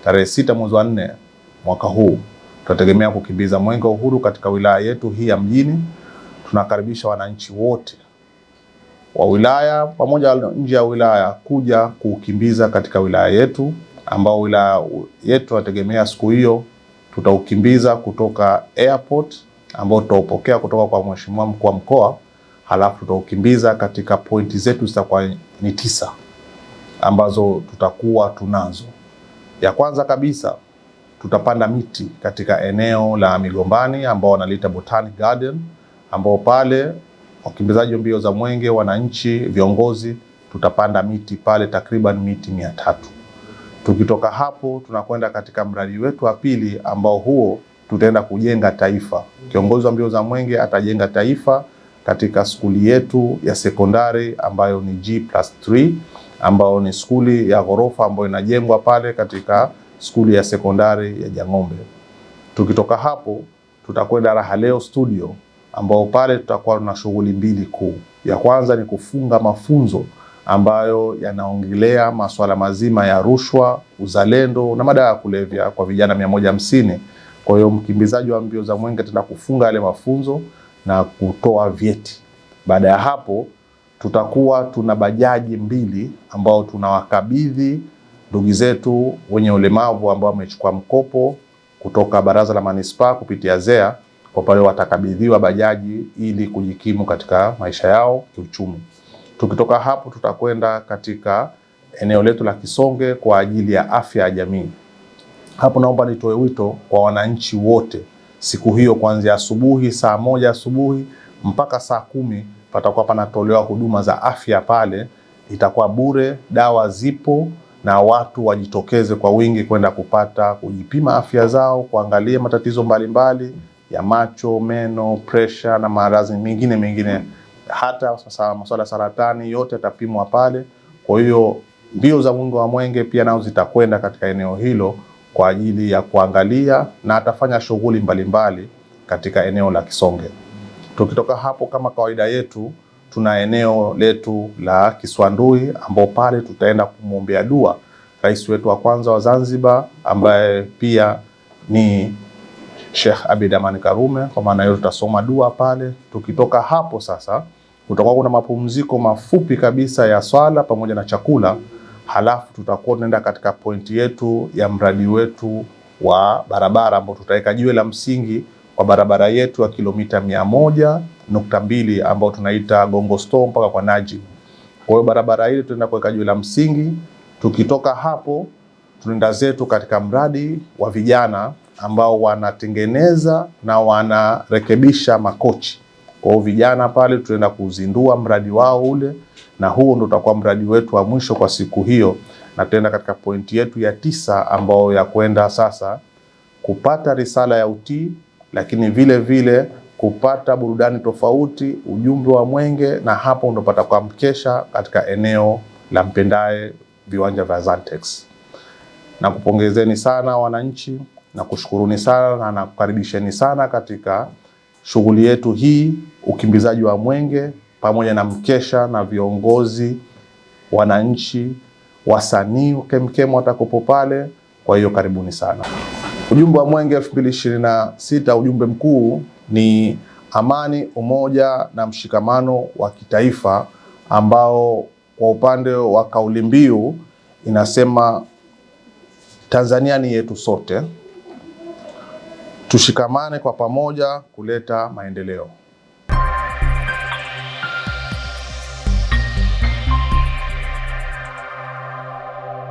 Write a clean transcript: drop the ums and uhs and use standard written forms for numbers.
tarehe 6 mwezi wa 4 mwaka huu tunategemea kukimbiza Mwenge wa Uhuru katika wilaya yetu hii ya Mjini. Tunakaribisha wananchi wote wa wilaya pamoja na nje ya wilaya kuja kukimbiza katika wilaya yetu, ambao wilaya yetu tunategemea siku hiyo tutaukimbiza kutoka airport ambao tutaupokea kutoka kwa Mheshimiwa Mkuu wa Mkoa, halafu tutaukimbiza katika pointi zetu zitakuwa ni 9 ambazo tutakuwa tunazo. Ya kwanza kabisa tutapanda miti katika eneo la Migombani ambao wanaliita Botanic Garden, ambao pale wakimbizaji wa mbio za Mwenge, wananchi, viongozi tutapanda miti pale takriban miti 300. Tukitoka hapo tunakwenda katika mradi wetu wa pili ambao huo tutaenda kujenga taifa. Kiongozi wa mbio za Mwenge atajenga taifa katika skuli yetu ya sekondari ambayo ni G+3 ambao ni skuli ya ghorofa ambayo inajengwa pale katika skuli ya sekondari ya Jang'ombe. Tukitoka hapo tutakwenda Raha Leo Studio ambao pale tutakuwa na shughuli mbili kuu. Ya kwanza ni kufunga mafunzo ambayo yanaongelea masuala mazima ya rushwa, uzalendo na madawa ya kulevya kwa vijana 150. Kwa hiyo mkimbizaji wa mbio za Mwenge tena kufunga yale mafunzo na kutoa vyeti. Baada ya hapo tutakuwa tuna bajaji 2 ambao tunawakabidhi ndugu zetu wenye ulemavu ambao wamechukua mkopo kutoka Baraza la Manispaa kupitia ZEA. Kwa pale watakabidhiwa bajaji ili kujikimu katika maisha yao kiuchumi. Tukitoka hapo tutakwenda katika eneo letu la Kisonge kwa ajili ya afya ya jamii. Hapo naomba nitoe wito kwa wananchi wote. Siku hiyo kuanzia asubuhi saa 1 asubuhi mpaka saa 10 patakuwa panatolewa huduma za afya pale. Itakuwa bure, dawa zipo na watu wajitokeze kwa wingi kwenda kujipima afya zao, kuangalia matatizo mbalimbali ya macho, meno, pressure na maradhi mengine. Hata sasa masuala ya saratani yote yatapimwa pale. Kwa hiyo mbio za Mwenge wa Mwenge pia nao zitakwenda katika eneo hilo kwa ajili ya kuangalia na atafanya shughuli mbalimbali katika eneo la Kisonge. Tukitoka hapo kama kawaida yetu tuna eneo letu la Kiswandui ambao pale tutaenda kumwombea dua rais wetu wa kwanza wa Zanzibar ambaye pia ni Sheikh Abeid Amani Karume. Kwa maana hiyo tutasoma dua pale. Tukitoka hapo sasa kutakuwa kuna mapumziko mafupi kabisa ya swala pamoja na chakula, halafu tutakuwa tunaenda katika pointi yetu ya mradi wetu wa barabara ambao tutaweka jiwe la msingi kwa barabara yetu ya kilomita 100.2 ambao tunaita Gongo Store mpaka kwa Najib. Kwa hiyo barabara ile tunaenda kuweka jiwe la msingi. Tukitoka hapo tunaenda zetu katika mradi wa vijana ambao wanatengeneza na wanarekebisha makochi. Kwa hiyo vijana pale tunaenda kuzindua mradi wao ule, na huo ndo utakuwa mradi wetu wa mwisho kwa siku hiyo, na tutaenda katika pointi yetu ya 9 ambao ya kwenda sasa kupata risala ya utii, lakini vile vile kupata burudani tofauti, ujumbe wa Mwenge, na hapo ndo patakuwa mkesha katika eneo la Mpendae, viwanja vya Zantex. Na kupongezeni sana wananchi na kushukuruni sana na kukaribisheni sana katika shughuli yetu hii, ukimbizaji wa Mwenge pamoja na mkesha na viongozi, wananchi, wasanii kemkem watakopo pale. Kwa hiyo karibuni sana. Ujumbe wa Mwenge 2026, ujumbe mkuu ni amani, umoja na mshikamano wa kitaifa, ambao kwa upande wa kauli mbiu inasema Tanzania ni yetu sote, tushikamane kwa pamoja kuleta maendeleo.